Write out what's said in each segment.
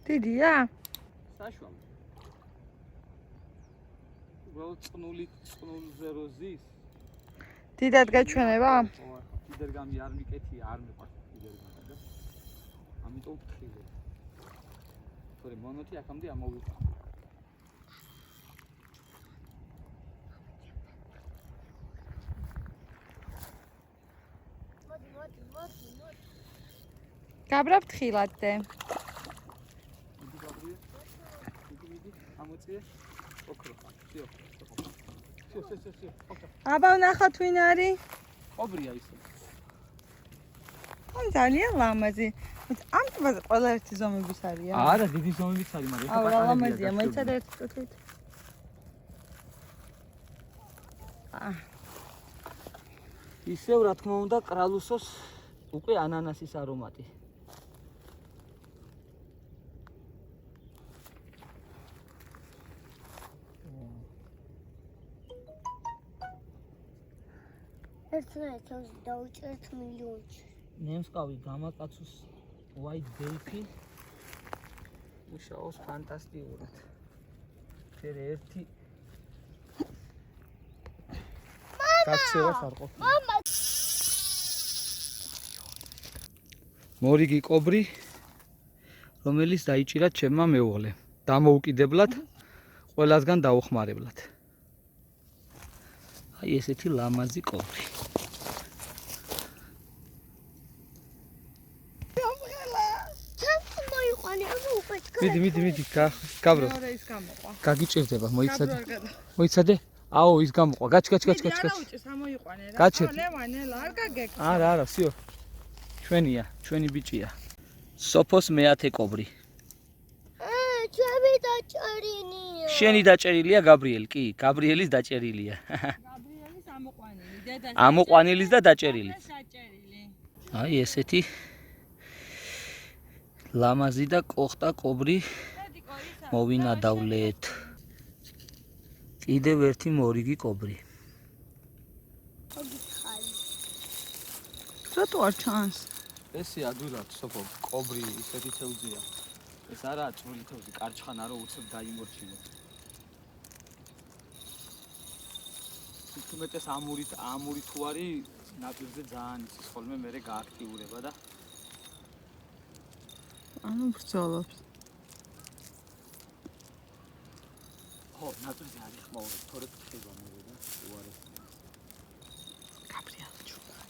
დიდია? საშუალო. უბრალოდ წყნულზე რო ზის. დიდად გაჩვენება? დიდერგამი არ მიკეთია, არ მიყვარს დიდერგამი და ამიტომ ვთხილე. თორე მონოთი აქამდე ამოვიყვა. გაბრა ვთხილად დე. მიდი გაბრიე. მიდი. ამოწიე. ოქრო. სიო. სიო. აბა ვნახოთ ვინ არის? ყობრია ისე. ან ძალიან ლამაზი. ამ ტბაზე ყველა ერთი ზომების არიან. არა, დიდი ზომებიც არის, მაგრამ ახლა პატარა ლამაზია, მოიცადე ერთ წუთით. ისევ რა თქმა უნდა, კრალუსოს უკვე ანანასის არომატი. ერთმანეთს დაუჭერთ მილიონში. ნემსკავი გამაკაცოს white delphi მუშაობს ფანტასტიკურად. შეიძლება ერთი გაქცევას არ ყოფილა. მამა მორიგი კობრი, რომელიც დაიჭირა ჩემმა მეუღლემ. დამოუკიდებლად, ყველასგან დაუხმარებლად. აი ესეთი ლამაზი კობრი. მიდი, გაბრო. მეორე ის გამოყვა. გაგიჭირდება, მოიცადე. აო, ის გამოყვა. გაჩ. არა უჭირს, ამოიყვანე რა. გაჩერდი. ლევანელა, არ გაგეკცე. არა, სიო. ჩვენია, ჩვენი ბიჭია. სოფოს მეათე კობრი. ჩემი დაჭერილია. შენი დაჭერილია გაბრიელ, კი, გაბრიელის დაჭერილია. გაბრიელის ამოყვანილი, დედას. ამოყვანილის და დაჭერილის. საჭერილი. აი ესეთი ლამაზი და კოხტა კობრი მოვინადავლეთ. კიდევ ერთი მორიგი კობრი. რატო არ ჩანს? ესე ადვილად სოფო კობრი ისეთი თევზია. ეს არაა წვრილი თევზი, კარჩხანა რო უცებ დაიმორჩილო. თუმეტეს ამური თუ არის ნაპირზე ძალიან იცის ხოლმე მერე გააქტიურება და ანუ ბრძოლობს. ხო, ნაპირზე არის ხმაური, თორე ხდება მერე და უარეს. გაბრიელ ჩუმად.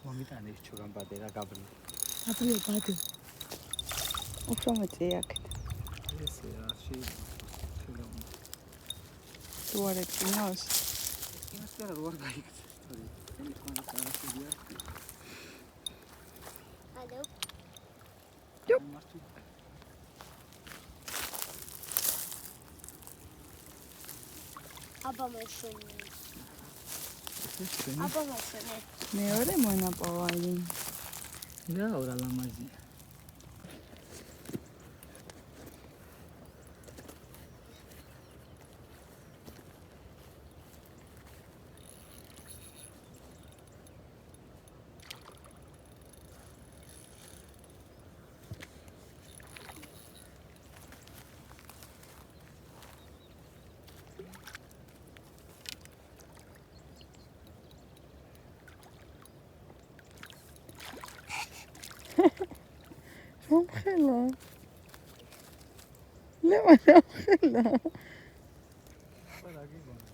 მომიტანე ის ჩოგან ბადე რა გაბრიელ. გაბრიელ ბადე. უფრო მეწია აქეთ. ესე რა შეიძლება. თუ არ ეწინოს? იმას რა რო არ გაიქცეს თორე. ეს მაინც არასდია. ალო. აბა მოშენე. აბა მოშენე. მეორე მონაპოვალი. რა ორა ლამაზია. მომხელა. ლევანა მომხელა. რა გიგონა.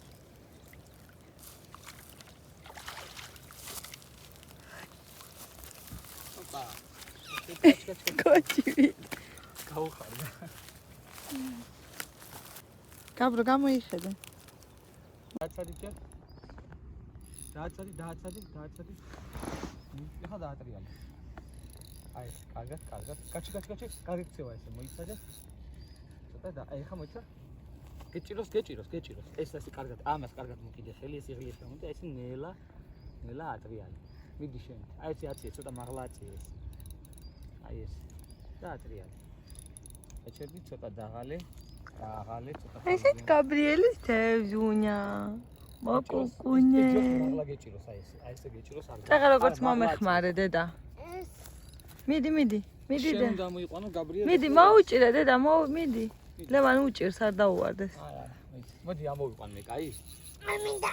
ოპა. კოჩი. გაუხარდა. გაბრო გამოიხედე. დააცადე. დააცადე. ეხლა დაატრიალე. აი, კარგად. გაჩი. გაგიქცევა ესე, მოიცადე. ცოტა და აი, ხა მოიცა. გეჭიროს. ეს ასე კარგად, ამას კარგად მოკიდე ხელი, ეს იღლიეს და მომდა, ეს ნელა ატრიალე. მიდი შენ. აი, ეს აციე, ცოტა მაღლა აციე ეს. აი ეს. და ატრიალი. ეჩერდი ცოტა დაღალე, ცოტა. ესეთ გაბრიელის თევზუნია. მოკუკუნე. მაღლა გეჭიროს აი ეს. აი ესე გეჭიროს არ. წაღა როგორც მომეხმარე დედა. ეს მიდი შენ და. უნდა მოიყვანო გაბრიელი. მიდი მოუჭირე დედა, მიდი. ლევან უჭირს არ დაუვარდეს. არა, მოდი ამოვიყვან მე, კაი? ამინდა.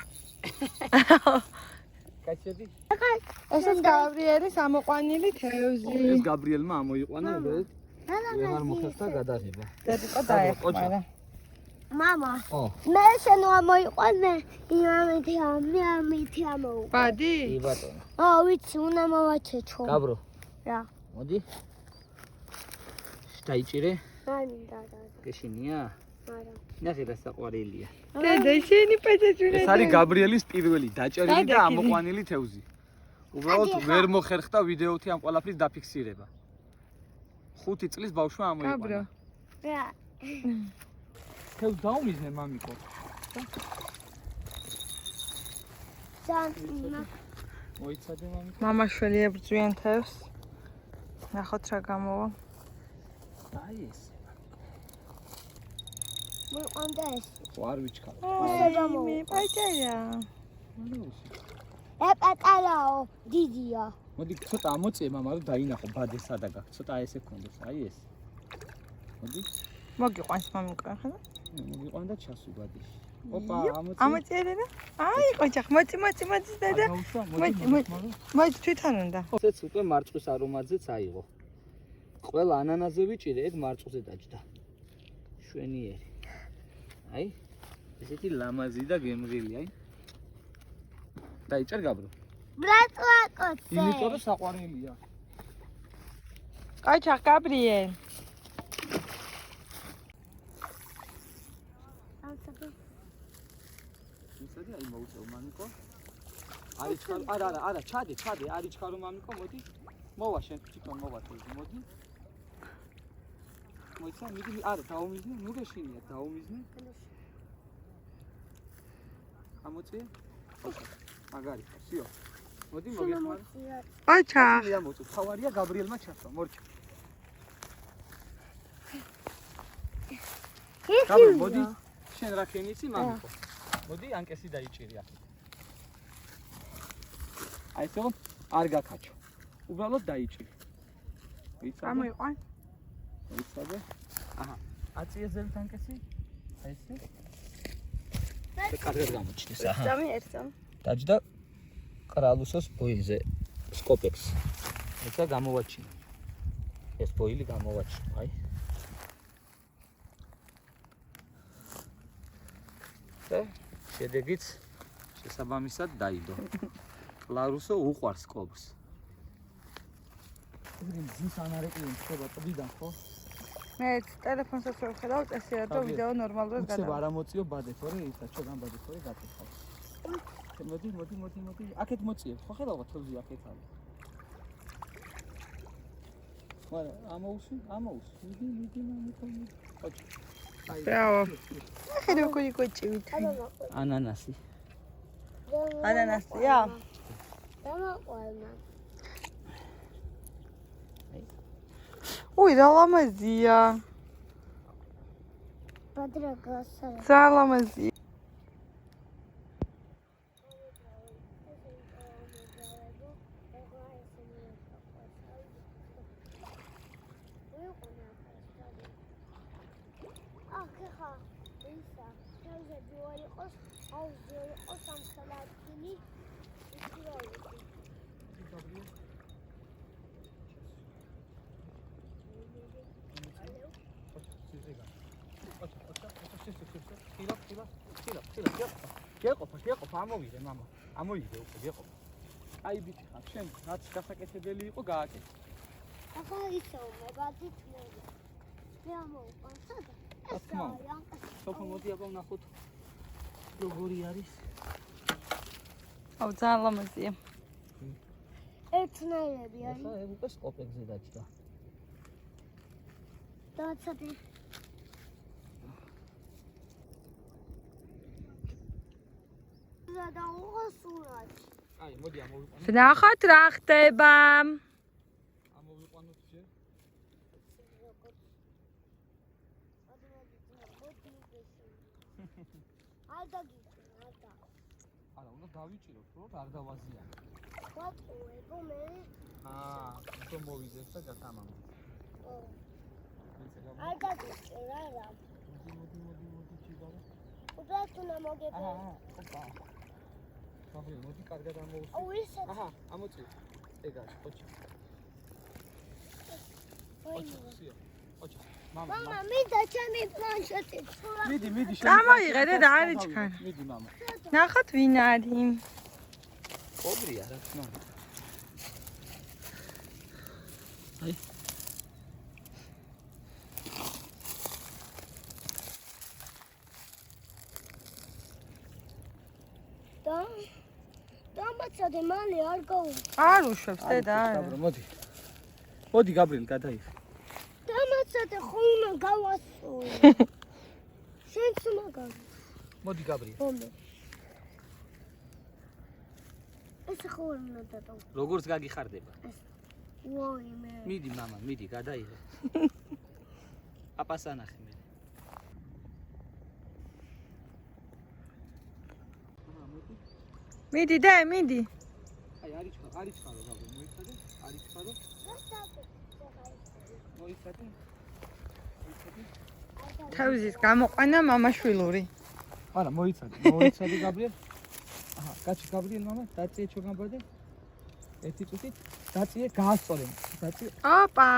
კაჭედი? ესეც გაბრიელის ამოყვანილი თევზი. ეს გაბრიელმა ამოიყვანა, უბრალოდ ვეღარ მოხერხდა გადაღება. დედიკო დაეხმარა. მამა. ო, მე შენო ამოიყვანე, ამითი ამოუყვანე. ბადი? კი ბატონო. ვიცი, უნდა მოვაჩეჩო. გაბრო, რა. მოდი. დაიჭირე? ამინდა. გეშინია? არა. ნახე რა საყვარელია. დედა შენი პეცეჭურე. ეს არის გაბრიელის პირველი დაჭერილი და გადაკიდი. ამოყვანილი თევზი. უბრალოდ ვერ მოხერხდა ვიდეოთი ამ ყველაფრის დაფიქსირება. 5 წლის ბავშვმა გაბრო. ამოიყვანა. რა. თევზს დაუმიზნე მამიკო. ზანტინა. მოიცადე მამიკო. მამაშვილი ებრძვიან თევზს. ნახოთ რა გამოვა. აი ეს. მოიყვანდა ეს. ვარ ვიჩქარ. მე პაჭაია. პატარაო, დიდია. მოდი ცოტა ამოწიე მამა რომ დაინახო ბადე სადა გაქვს. ცოტა ესე კონდეს. აი ეს. მოდი. მოგიყვანს მამიკო ახლა. მოგიყვან და ჩასულ ბადეში. ოპა, ამოწიე. ამოწერე და. აი ყოჭახ, მოწი დედა. მოიწ თვითონ უნდა. ესეც უკვე მარწყვის არომატზეც აიღო. ყველა ანანაზე ვიჭირე, ეგ მარწყვზე დაჯდა. შვენიერი. აი, ესეთი ლამაზი და გემრიელი, აი. დაიჭერ გაბრო. ბრატლაკოცე. იმიტომ რომ საყვარელია. ყოჭახ გაბრიელ. ისეთი აი მოუწევ მამიკო. არის ჩქარო, არა, ჩადე, არის ჩქარო მამიკო, მოდი. მოვა შენ თვითონ მოვა თევზი, მოდი. მოიცა, მიდი, არა, დაუმიზნე, ნუ გეშინია, დაუმიზნე. ამოწიე. მაგარი, სიო. მოდი მოგეხმარ. ყოჭახ. მია მოწუ, თავარია გაბრიელმა ჩასვა, მორჩა. გაბრო, მოდი. შენ რა ქენიცი მამიკო? მოდი ანკესი დაიჭირი აქ. აი ეს არ გაკაჩო. უბრალოდ დაიჭირი. ვიცადე? ამოიყვან. ვიცადე? აჰა. აწიე ზევით ანკესი? აი ესე? და კარგად გამოჩნდეს. აჰა. ერთსამ. დაჯდა კრალუსოს ბოილზე სკოპექს. ესა გამოვაჩინე. ეს ბოილი გამოვაჩინე, აი. და შედეგიც შესაბამისად დაიდო. კლარუსო უყვარს სკოპს. ზის ანარეკლი ხდება ტბიდან, ხო? მე ტელეფონსაც ვერ ხედავ, წესია და ვიდეო ნორმალურად უცებ გადავა. არ ამოწიო ბადე, თორე ისა ჩვენ ბადე თორე გაკეთავ. მოდი. აქეთ მოწიე. ხო ხედავ თევზი აქეთ არის. ვარა, ამოუსი. მიდი მამიკო. ხოჭ. ბრავო. ხედავ როგორი კოჭივით. ანანასი. ანანასია? დამაყვანა. უი, რა ლამაზია. ბადრაგასა. რა ლამაზია. გეყოფა, ამოვიდე მამა. ამოვიდე უკვე, გეყოფა. აი ბიჭი ხარ, შენ რაც გასაკეთებელი იყო, გააკეთე. ახლა ისევ მებადით მე. მე ამოვყვან სადა? რა თქმა უნდა. სოფო მოდი აბა ვნახოთ. როგორი არის? აუ, ძალიან ლამაზია. ერთნაირები არის. ახლა ეგ უკვე სკოპექზე დაჭდა. დავაცადე. და უღასურად. აი, მოდი ამოვიყვანოთ. ვნახოთ რა ხდება. ამოვიყვანოთ ჯერ. არ დაგიწე, არ და. არა, უნდა დავიჭიროთ, რომ არ დავაზიანო. ვატყუებო მე. უფრო მოვიძებს და გათამამო. ო. არ დაგიწე რა. მოდი, ჩიგავე. უბრალოდ უნდა მოგებო. ოპა. გაბრიელ, მოდი კარგად ამოვუსვი. ო, ისე. ამოწი. ეგ არის, ოჩა. ოჩა, ოჩა. მამა, მინდა ჩემი პლანშეტი. მიდი, გამოიღე და არიჩქარ. მიდი, მამა. ნახოთ ვინ არის. ობრია, რა თქმა უნდა. აი. დამაცადე მალე არ გაუ. არ უშვებს დედა. მოდი გაბრიელ, გადაიღე. დამაცადე ხომ გავასწორე. შენც მაგარ. მოდი გაბრიელ. ბომბე. ეს ხო უნდა დადო. როგორც გაგიხარდება. ვოი მე. მიდი მამა, მიდი, გადაიღე. პაპას ანახე მე. მიდი და მიდი. აი, არიჩქარო გაბრიელ, მოიხადე? არიჩქარო? მოიხადე? თავზის გამოყვანა მამაშვილური. არა, მოიცადე გაბრიელ. კაცი გაბრიელ მამა, დაწიე ჩოგამბადე. ერთი წუთი დაწიე გაასწორე. დაწიე. ოპა.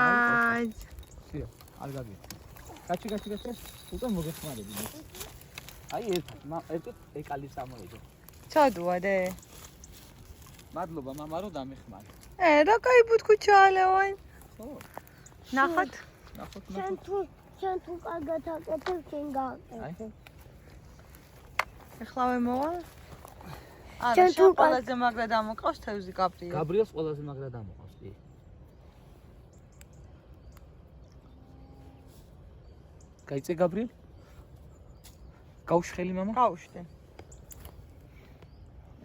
სიო, არ გაგიე. კაცი. უკვე მოგეხმარები. აი, ერთი ეკალის ამოვიდე. ჩადუა დე. მადლობა მამა, რომ დამეხმარე. რა кай ბუთქუ ჩალევან. ხო. ნახოთ. შენ თუ კარგად აკეთებ, შენ გააკეთე. ეხლავე მოვა? არა, შენ ყველაზე მაგრა დამოყავს თევზი გაბრიელ. გაბრიელს ყველაზე მაგრა დამოყავს, კი. გაიწე გაბრიელ? გაუშხელი მამა? გაუშდე.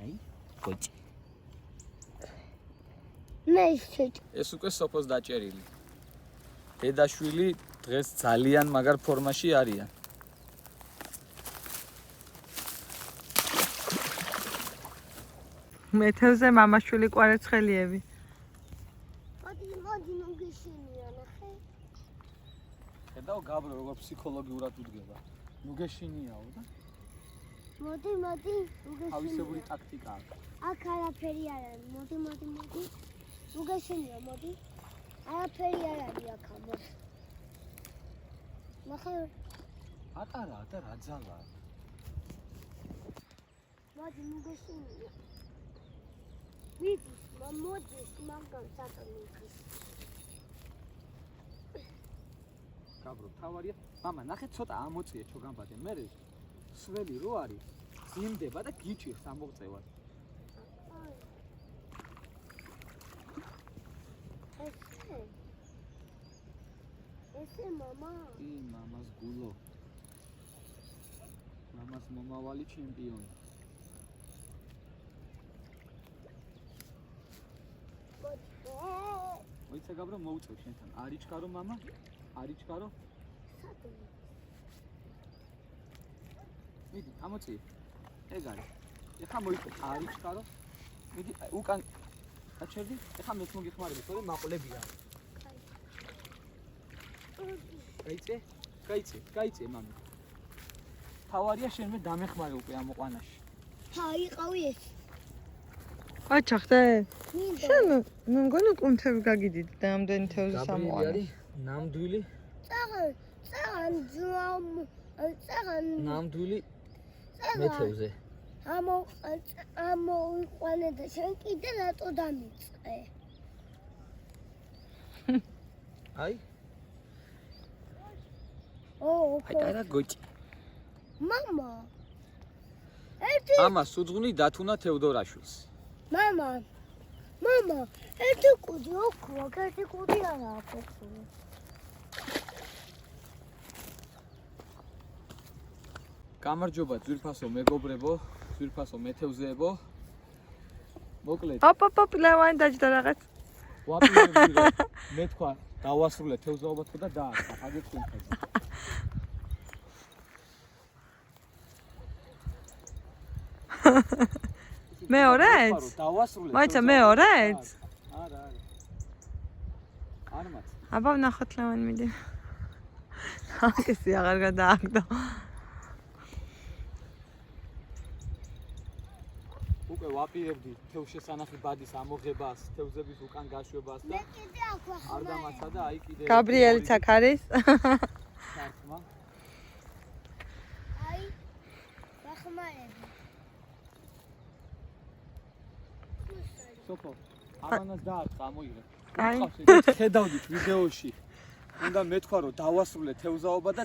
აი, გოჭი. მე შეჭ. ეს უკვე სოფოს დაჭერილი. დედაშვილი დღეს ძალიან მაგარ ფორმაში არიან. მეთევზე მამაშვილი კვარაცხელიები. მოდი ნუ გიშინია ნახე. ხედავ გაბრიელ როგორ ფსიქოლოგიურად უდგება. ნუ გეშინიაო და მოდი ნუ გიშინია. თავისებური ტაქტიკა აქვს. აქ არაფერი არ არის. მოდი. ნუ გიშინია, მოდი. არაფერი არ არის აქ მოდი. ნახე. ატარა და რა ძალა. მოდი ნუ გიშინია. მიდის, მოდის, მაგან საკამიქის. გაბრო, თავარია. მამა, ნახე ცოტა ამოწიე ჩოგამბადე. მე სველი რო არის, ძიმდება და გიჭირს ამოწევად. ესე მამა. კი, მამას გულო. მამას მომავალი ჩემპიონი. მოიცა გაბრო, მოუწევ შენთან. არიჩქარო მამა? არიჩქარო? მიდი, ამოწიე. ეგ არის. ეხლა მოიწევ არიჩქარო. მიდი, უკან გაჩერდი. ეხლა მეც მოგიხმარები, თორე მაყოლებია. გაიწე მამა. თავარია შენ მე დამეხმარე უკვე ამ ყვანაში. იყავი ეს. აჩახტე. შენ მე მგონი კუნთები გაგიდით და ამდენი თევზის ამოყანა. არის ნამდვილი. წაღან ნამდვილი მეთევზე. ამოიყვანე და შენ კიდე რატო დამიწყე? აი. აი რა გოჭი. მამა. ამას უძღვნი დათუნა თევდორაშვილს. მამა. ერთი კუდი ოქრო, ერთი კუდი არა ოქრო. გამარჯობა ძვირფასო მეგობრებო, ძვირფასო მეთევზეებო. მოკლედ. ოპ, ლევან დაჯდა რაღაც. ვაპირებდი რომ მე თქვა დავასრულე თევზაობა თქო და დაახა აგეთ კონფეტი. მეორეც? დავასრულე. მოიცა მეორეც? არა. არ მათ. აბა ვნახოთ ლევან მიდი. აკესი აღარ გადააგდო. უკვე ვაპირებდი თევზშესანახი ბადის ამოღებას, თევზების უკან გაშვებას და მე კიდე აქ არ დამაცა და აი კიდე გაბრიელიც აქ არის. სარწმა. აი ვახმარები. სოფო, ამანას დაარტყა, მოიღე. აი. ხედავდით ვიდეოში. უნდა მეთქვა რომ დავასრულე თევზაობა და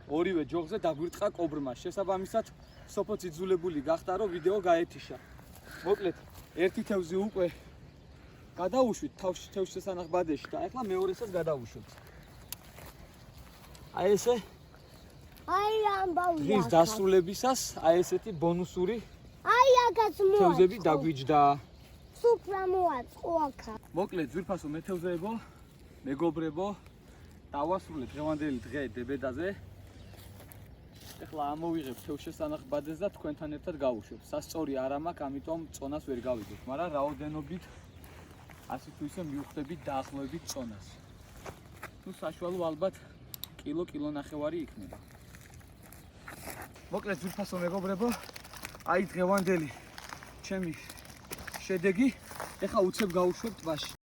ორივე ჯოხზე დაგვირტყა კობრმა. შესაბამისად სოფო ძიძულებული გახდა რომ ვიდეო გაეთიშა. მოკლედ, ერთი თევზი უკვე გადაუშვით თევზშესანახ ბადეში და ახლა მეორესაც გადავუშვით. აი ესე აი ამბავი. დღის დასრულებისას აი ესეთი ბონუსური აი აქაც თევზები დაგვიჯდა. სუფრა მოაწყო აქა. მოკლედ, ძვირფასო მეთევზეებო, მეგობრებო, დავასრულეთ დღევანდელი დღე დებედაზე. ეხლა ამოვიღებ თევზშესანახ ბადეს და თქვენთან ერთად გავუშვებ. სასწორი არ მაქვს, ამიტომ წონას ვერ გავიგებ, მაგრამ რაოდენობით ასე თუ ისე მივხვდებით დაახლოებით წონას. ნუ საშუალო ალბათ კილო-კილონახევარი იქნება. მოკლედ, ძვირფასო მეგობრებო, აი დღევანდელი ჩემი შედეგი. ეხლა უცებ გავუშვებ ტბაში.